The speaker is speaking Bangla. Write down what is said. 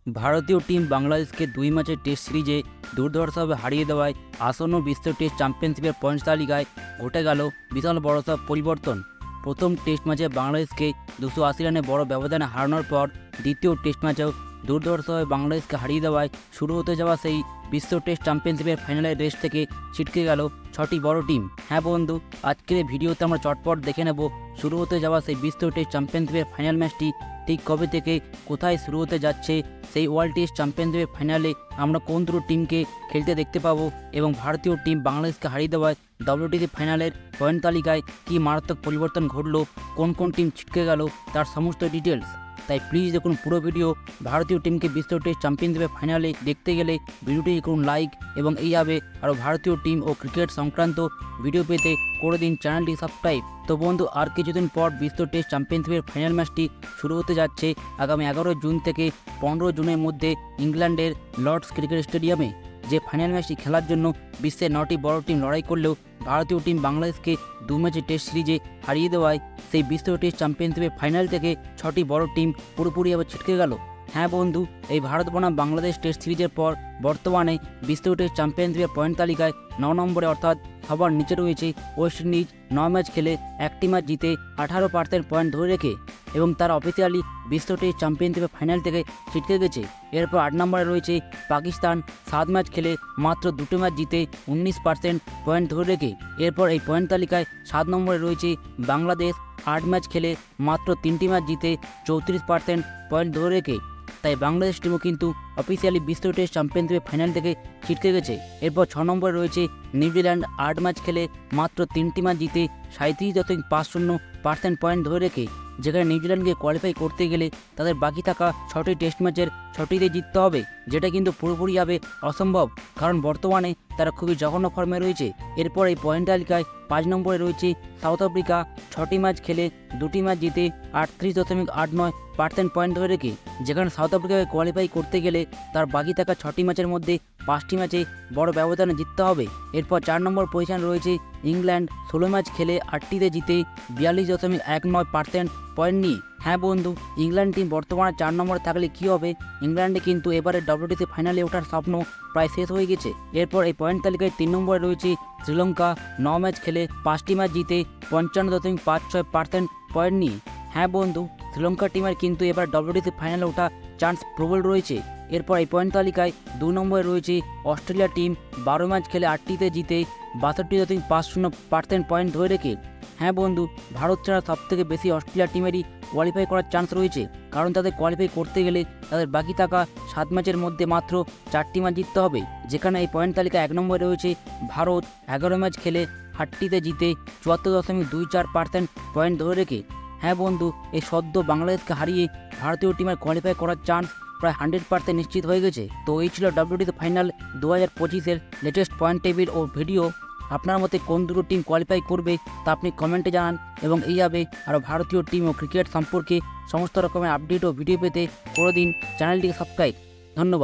ভারতীয় টিম বাংলাদেশকে 2 ম্যাচের টেস্ট সিরিজে দুর্ধর্ষভাবে হারিয়ে দেওয়ায় আসন্ন বিশ্ব টেস্ট চ্যাম্পিয়নশিপের পয়েন্টস তালিকায় ঘটে গেল বিশাল বড়সড় পরিবর্তন। প্রথম টেস্ট ম্যাচে বাংলাদেশকে 280 রানে বড় ব্যবধানে হারানোর পর দ্বিতীয় টেস্ট ম্যাচেও দুর্ধর্ষভাবে বাংলাদেশকে হারিয়ে দেওয়ায় শুরু হতে যাওয়া সেই বিশ্ব টেস্ট চ্যাম্পিয়নশিপের ফাইনালের রেস থেকে ছিটকে গেল 6টি বড় টিম। হ্যাঁ বন্ধু, আজকের এই ভিডিওতে আমরা চটপট দেখে নেব শুরু হতে যাওয়া সেই বিশ্ব টেস্ট চ্যাম্পিয়নশিপের ফাইনাল ম্যাচটি ঠিক কবে থেকে কোথায় শুরু হতে যাচ্ছে, সেই ওয়ার্ল্ড টেস্ট চ্যাম্পিয়নশিপের ফাইনালে আমরা কোন দুটো টিমকে খেলতে দেখতে পাবো এবং ভারতীয় টিম বাংলাদেশকে হারিয়ে দেওয়ায় WTC ফাইনালের পয়েন্ট তালিকায় কী মারাত্মক পরিবর্তন ঘটলো, কোন কোন টিম ছিটকে গেল, তার সমস্ত ডিটেলস। তাই প্লিজ দেখুন পুরো ভিডিও। ভারতীয় টিমকে বিশ্ব টেস্ট চ্যাম্পিয়নশিপের ফাইনালে দেখতে গেলে ভিডিওটি করুন লাইক এবং এইভাবে আরও ভারতীয় টিম ও ক্রিকেট সংক্রান্ত ভিডিও পেতে করে দিন চ্যানেলটি সাবস্ক্রাইব। তো বন্ধু, আর কিছুদিন পর বিশ্ব টেস্ট চ্যাম্পিয়নশিপের ফাইনাল ম্যাচটি শুরু হতে যাচ্ছে আগামী 11 জুন থেকে 15 জুনের মধ্যে ইংল্যান্ডের লর্ডস ক্রিকেট স্টেডিয়ামে। যে ফাইনাল ম্যাচটি খেলার জন্য বিশ্বের 9টি বড় টিম লড়াই করলেও ভারতীয় টিম বাংলাদেশকে 2 ম্যাচের টেস্ট সিরিজে হারিয়ে দেওয়ায় সেই বিশ্ব টেস্ট চ্যাম্পিয়নশিপের ফাইনাল থেকে 6টি বড় টিম পুরোপুরিভাবে ছিটকে গেল। হ্যাঁ বন্ধু, এই ভারত বনাম বাংলাদেশ টেস্ট সিরিজের পর বর্তমানে বিশ্ব টেস্ট চ্যাম্পিয়নশিপের পয়েন্ট তালিকায় 9 নম্বরে অর্থাৎ সবার নিচে রয়েছে ওয়েস্ট ইন্ডিজ। 9 ম্যাচ খেলে 1টি ম্যাচ জিতে 18% পয়েন্ট ধরে রেখে এবং তারা অফিসিয়ালি বিশ্ব টেস্ট চ্যাম্পিয়নশিপের ফাইনাল থেকে ছিটকে গেছে। এরপর 8 নম্বরে রয়েছে পাকিস্তান। 7 ম্যাচ খেলে মাত্র 2টি ম্যাচ জিতে 19% পয়েন্ট ধরে রেখে। এরপর এই পয়েন্ট তালিকায় 7 নম্বরে রয়েছে বাংলাদেশ। 8 ম্যাচ খেলে মাত্র 3টি ম্যাচ জিতে 34% পয়েন্ট ধরে রেখে। তাই বাংলাদেশ টিমও কিন্তু অফিসিয়ালি বিশ্ব টেস্ট চ্যাম্পিয়নশিপের ফাইনাল থেকে ছিটকে গেছে। এরপর 6 নম্বরে রয়েছে নিউজিল্যান্ড। 8 ম্যাচ খেলে মাত্র 3টি ম্যাচ জিতে 37.50% পয়েন্ট ধরে রেখে, যেখানে নিউজিল্যান্ডকে কোয়ালিফাই করতে গেলে তাদের বাকি থাকা 6টি টেস্ট ম্যাচের 6টিতে জিততে হবে, যেটা কিন্তু পুরোপুরিভাবে অসম্ভব, কারণ বর্তমানে তারা খুবই জঘন্য ফর্মে রয়েছে। এরপর এই পয়েন্ট তালিকায় 5 নম্বরে রয়েছে সাউথ আফ্রিকা। 6টি ম্যাচ খেলে 2টি ম্যাচ জিতে 38.89% পয়েন্ট ধরে রেখে, যেখানে সাউথ আফ্রিকাকে কোয়ালিফাই করতে গেলে তার বাকি থাকা 6টি ম্যাচের মধ্যে 5টি ম্যাচে বড় ব্যবধানে জিততে হবে। এরপর 4 নম্বর পজিশন রয়েছে ইংল্যান্ড। 16 ম্যাচ খেলে 8টিতে জিতে 42.19% পয়েন্ট নিয়ে। হ্যাঁ বন্ধু, ইংল্যান্ড টিম বর্তমানে 4 নম্বরে থাকলে কী হবে? ইংল্যান্ডে কিন্তু এবারে WTC ফাইনালে ওঠার স্বপ্ন প্রায় শেষ হয়ে গেছে। এরপর এই পয়েন্ট তালিকায় 3 নম্বরে রয়েছে শ্রীলঙ্কা। 9 ম্যাচ খেলে 5টি ম্যাচ জিতে 55.56% পয়েন্ট নিয়ে। হ্যাঁ বন্ধু, শ্রীলঙ্কা টিমের কিন্তু এবার WTC ফাইনালে ওঠা চান্স প্রবল রয়েছে। এরপর এই পয়েন্ট তালিকায় 2 নম্বরে রয়েছে অস্ট্রেলিয়া টিম। 12 ম্যাচ খেলে 8টিতে জিতে 62.50% পয়েন্ট ধরে রেখে। হ্যাঁ বন্ধু, ভারত ছাড়া সবথেকে বেশি অস্ট্রেলিয়া টিমেরই কোয়ালিফাই করার চান্স রয়েছে, কারণ তাদের কোয়ালিফাই করতে গেলে তাদের বাকি থাকা 7 ম্যাচের মধ্যে মাত্র 4টি ম্যাচ জিততে হবে, যেখানে এই পয়েন্ট তালিকা 1 নম্বরে রয়েছে ভারত। 11 ম্যাচ খেলে 8টিতে জিতে 74.24% পয়েন্ট ধরে রেখে। হ্যাঁ বন্ধু, এই সদ্য বাংলাদেশকে হারিয়ে ভারতীয় টিমের কোয়ালিফাই করার চান্স প্রায় 100% নিশ্চিত হয়ে গেছে। তো এই ছিল WTC ফাইনাল 2025-এর লেটেস্ট পয়েন্ট টেবিল ও ভিডিও। আপনার মতে কোন দুটো টিম কোয়ালিফাই করবে তা আপনি কমেন্টে জানান এবং এইভাবে আরও ভারতীয় টিম ও ক্রিকেট সম্পর্কে সমস্ত রকমের আপডেট ও ভিডিও পেতে করে দিন চ্যানেলটিকে সাবস্ক্রাইব। ধন্যবাদ।